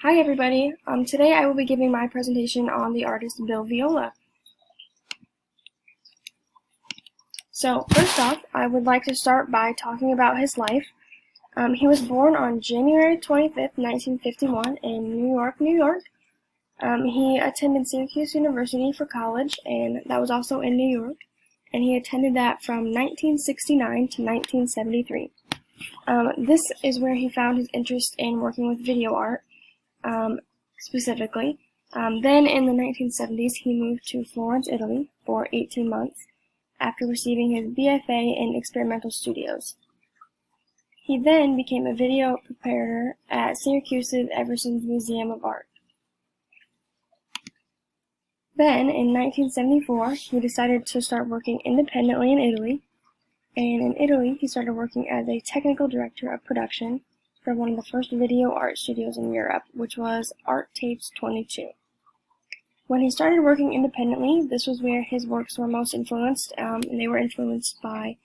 Hi everybody. Today I will be giving my presentation on the artist Viola. So first off, I would like to start by talking about his life. He was born on January 25th, 1951 in New York, New York. He attended Syracuse University for college, and that was also in New York, and he attended that from 1969 to 1973. This is where he found his interest in working with video art. Specifically. Then in the 1970s, he moved to Florence, Italy for 18 months after receiving his BFA in experimental studios. He then became a video preparator at Syracuse's Everson's Museum of Art. Then, in 1974, he decided to start working independently in Italy, and in Italy, he started working as a technical director of production for one of the first video art studios in Europe, which was Art Tapes 22. When he started working independently, this was where his works were most influenced, and they were influenced by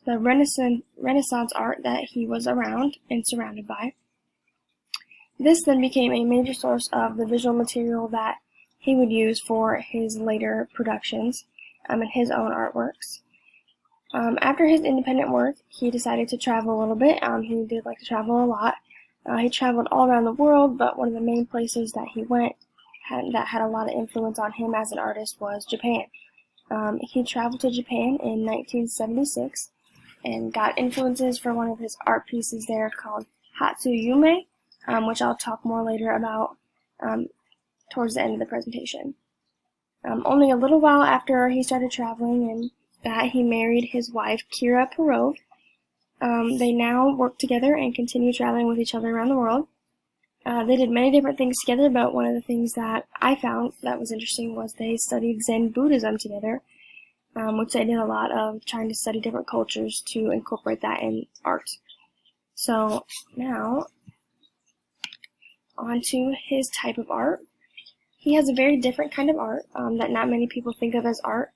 the Renaissance art that he was around and surrounded by. This then became a major source of the visual material that he would use for his later productions and his own artworks. After his independent work, he decided to travel a little bit. He did like to travel a lot. He traveled all around the world, but one of the main places that he went that had a lot of influence on him as an artist was Japan. He traveled to Japan in 1976 and got influences for one of his art pieces there called Hatsuyume, which I'll talk more later about towards the end of the presentation. Only a little while after he started traveling and that he married his wife, Kira Perov. They now work together and continue traveling with each other around the world. They did many different things together, but one of the things that I found that was interesting was they studied Zen Buddhism together, which they did a lot of, trying to study different cultures to incorporate that in art. So now, on to his type of art. He has a very different kind of art that not many people think of as art.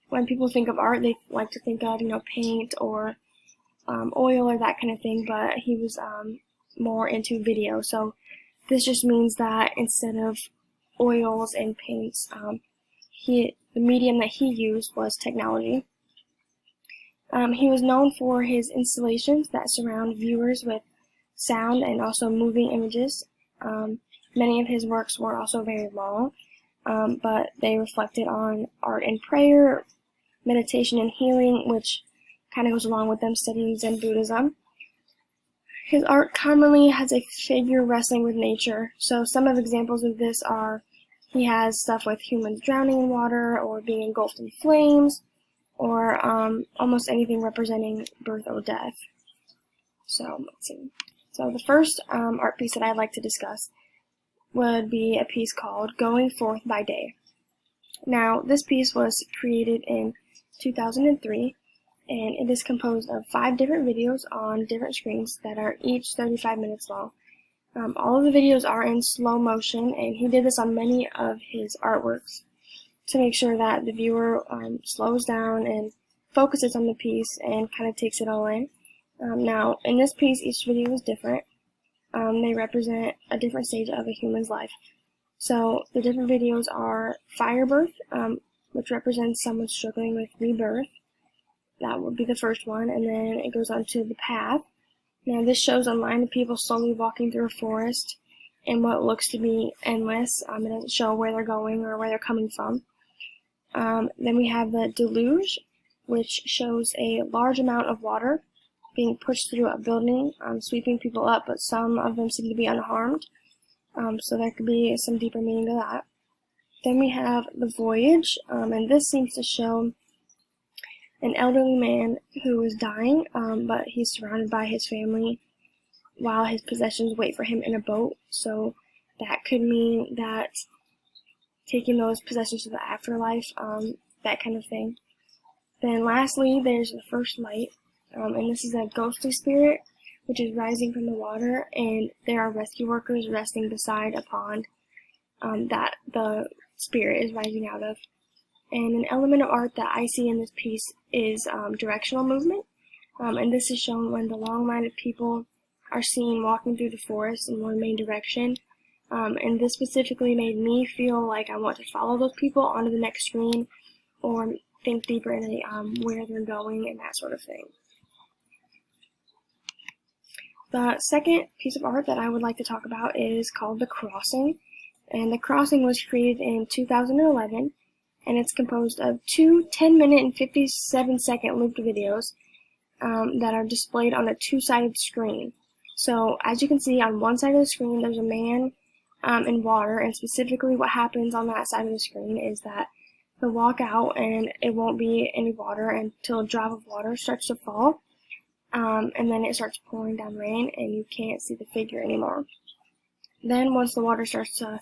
When people think of art, they like to think of, paint or oil or that kind of thing, but he was more into video. So this just means that instead of oils and paints, the medium that he used was technology. He was known for his installations that surround viewers with sound and also moving images. Many of his works were also very long, but they reflected on art and prayer, meditation and healing, which kind of goes along with them studying Zen Buddhism. His art commonly has a figure wrestling with nature. So some of examples of this are he has stuff with humans drowning in water or being engulfed in flames, or almost anything representing birth or death. So let's see. So the first art piece that I'd like to discuss would be a piece called Going Forth by Day. Now, this piece was created in 2003, and it is composed of 5 different videos on different screens that are each 35 minutes long. All of the videos are in slow motion, and he did this on many of his artworks to make sure that the viewer slows down and focuses on the piece and kind of takes it all in. Now, in this piece, each video is different. They represent a different stage of a human's life. So the different videos are Fire Birth, which represents someone struggling with rebirth. That would be the first one, and then it goes on to The Path. Now this shows a line of people slowly walking through a forest in what looks to be endless. It doesn't show where they're going or where they're coming from. Then we have The Deluge, which shows a large amount of water being pushed through a building, sweeping people up, but some of them seem to be unharmed. So there could be some deeper meaning to that. Then we have The Voyage, and this seems to show an elderly man who is dying, but he's surrounded by his family while his possessions wait for him in a boat. So that could mean that taking those possessions to the afterlife, that kind of thing. Then lastly, there's The First Light, and this is a ghostly spirit which is rising from the water, and there are rescue workers resting beside a pond that the spirit is rising out of. And an element of art that I see in this piece is directional movement, and this is shown when the long line of people are seen walking through the forest in one main direction. And this specifically made me feel like I want to follow those people onto the next screen or think deeper into where they're going and that sort of thing. The second piece of art that I would like to talk about is called The Crossing. And The Crossing was created in 2011, and it's composed of two 10-minute and 57-second looped videos that are displayed on a two-sided screen. So as you can see, on one side of the screen there's a man in water, and specifically what happens on that side of the screen is that they'll walk out and it won't be any water until a drop of water starts to fall, and then it starts pouring down rain and you can't see the figure anymore. Then once the water starts to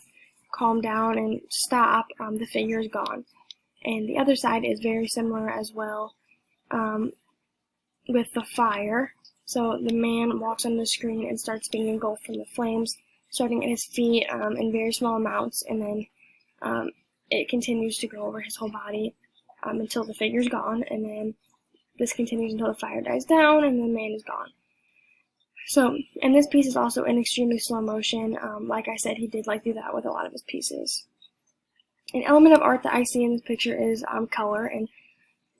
calm down and stop, the figure is gone. And the other side is very similar as well with the fire. So the man walks on the screen and starts being engulfed from the flames, starting at his feet in very small amounts, and then it continues to go over his whole body until the figure's gone, and then this continues until the fire dies down and the man is gone. So, and this piece is also in extremely slow motion. Like I said, he did like do that with a lot of his pieces. An element of art that I see in this picture is color, and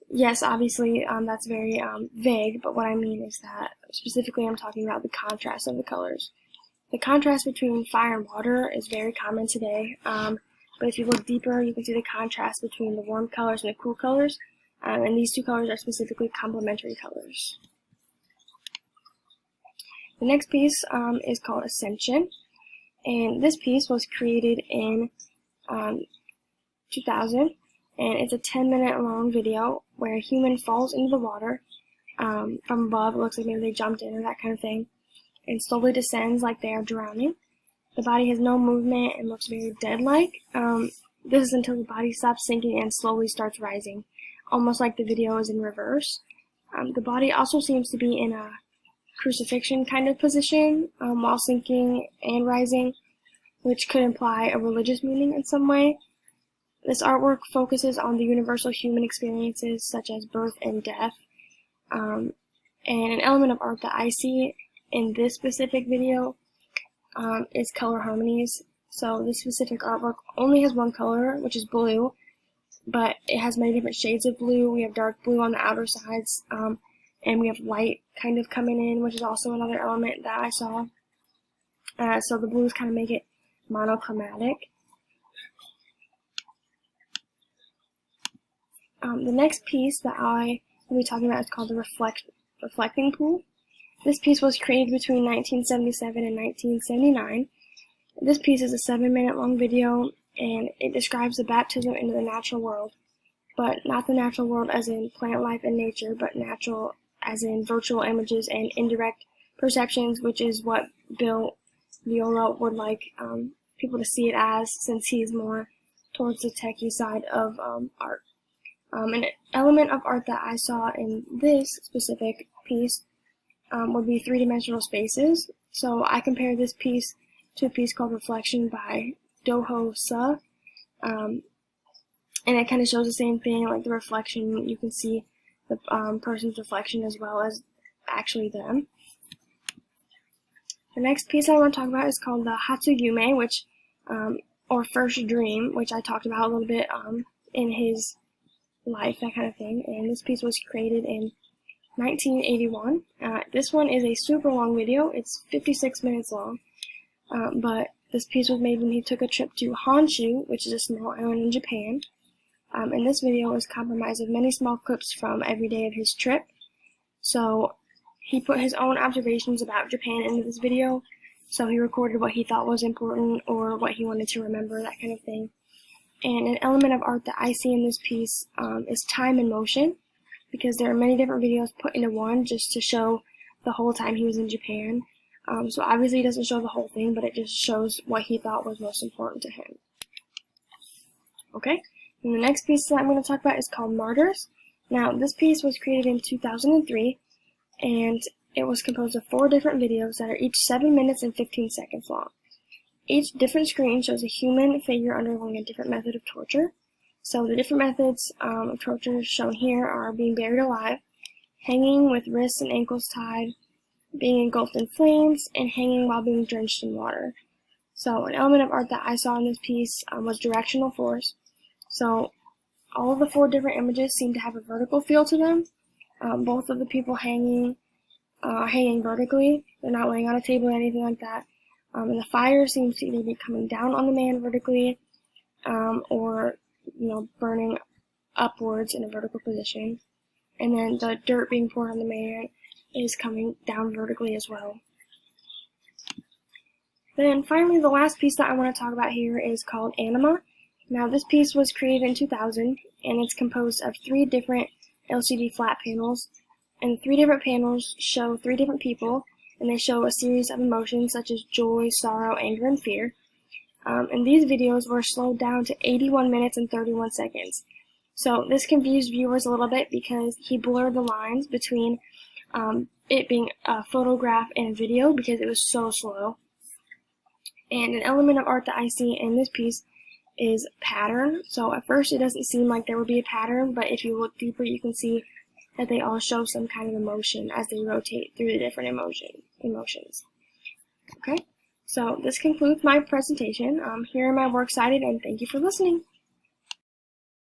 yes, obviously that's very vague, but what I mean is that specifically I'm talking about the contrast of the colors. The contrast between fire and water is very common today, but if you look deeper, you can see the contrast between the warm colors and the cool colors, and these two colors are specifically complementary colors. The next piece is called Ascension, and this piece was created in 2000, and it's a 10-minute long video where a human falls into the water from above. It looks like maybe they jumped in or that kind of thing, and slowly descends like they are drowning. The body has no movement and looks very dead-like. This is until the body stops sinking and slowly starts rising, almost like the video is in reverse. The body also seems to be in a crucifixion kind of position while sinking and rising, which could imply a religious meaning in some way. This artwork focuses on the universal human experiences such as birth and death. And an element of art that I see in this specific video is color harmonies. So this specific artwork only has one color, which is blue, but it has many different shades of blue. We have dark blue on the outer sides, and we have light kind of coming in, which is also another element that I saw. So the blues kind of make it monochromatic. The next piece that I will be talking about is called the Reflecting Pool. This piece was created between 1977 and 1979. This piece is a 7-minute long video, and it describes the baptism into the natural world, but not the natural world as in plant life and nature, but natural as in virtual images and indirect perceptions, which is what Viola would like people to see it as, since he's more towards the techie side of art. An element of art that I saw in this specific piece would be three-dimensional spaces. So I compared this piece to a piece called Reflection by Doho Suh, and it kind of shows the same thing, like the reflection, you can see the person's reflection as well as actually them. The next piece I want to talk about is called the Hatsuyume, which, or First Dream, which I talked about a little bit in his life, that kind of thing, and this piece was created in 1981. This one is a super long video. It's 56 minutes long, but this piece was made when he took a trip to Honshu, which is a small island in Japan, and this video is comprised of many small clips from every day of his trip. So he put his own observations about Japan into this video, so he recorded what he thought was important or what he wanted to remember, that kind of thing. And an element of art that I see in this piece is time and motion, because there are many different videos put into one just to show the whole time he was in Japan. So obviously it doesn't show the whole thing, but it just shows what he thought was most important to him. Okay, and the next piece that I'm going to talk about is called Martyrs. Now, this piece was created in 2003, and it was composed of 4 different videos that are each 7 minutes and 15 seconds long. Each different screen shows a human figure undergoing a different method of torture. So the different methods of torture shown here are being buried alive, hanging with wrists and ankles tied, being engulfed in flames, and hanging while being drenched in water. So an element of art that I saw in this piece was directional force. So all of the 4 different images seem to have a vertical feel to them. Both of the people hanging vertically. They're not laying on a table or anything like that. And the fire seems to either be coming down on the man vertically, or burning upwards in a vertical position. And then the dirt being poured on the man is coming down vertically as well. Then finally, the last piece that I want to talk about here is called Anima. Now this piece was created in 2000, and it's composed of 3 different LCD flat panels. And the 3 different panels show 3 different people, and they show a series of emotions such as joy, sorrow, anger, and fear. And these videos were slowed down to 81 minutes and 31 seconds. So this confused viewers a little bit because he blurred the lines between it being a photograph and a video because it was so slow. And an element of art that I see in this piece is pattern. So at first it doesn't seem like there would be a pattern, but if you look deeper you can see that they all show some kind of emotion as they rotate through the different emotions. Okay, so this concludes my presentation. Here are my works cited, and thank you for listening.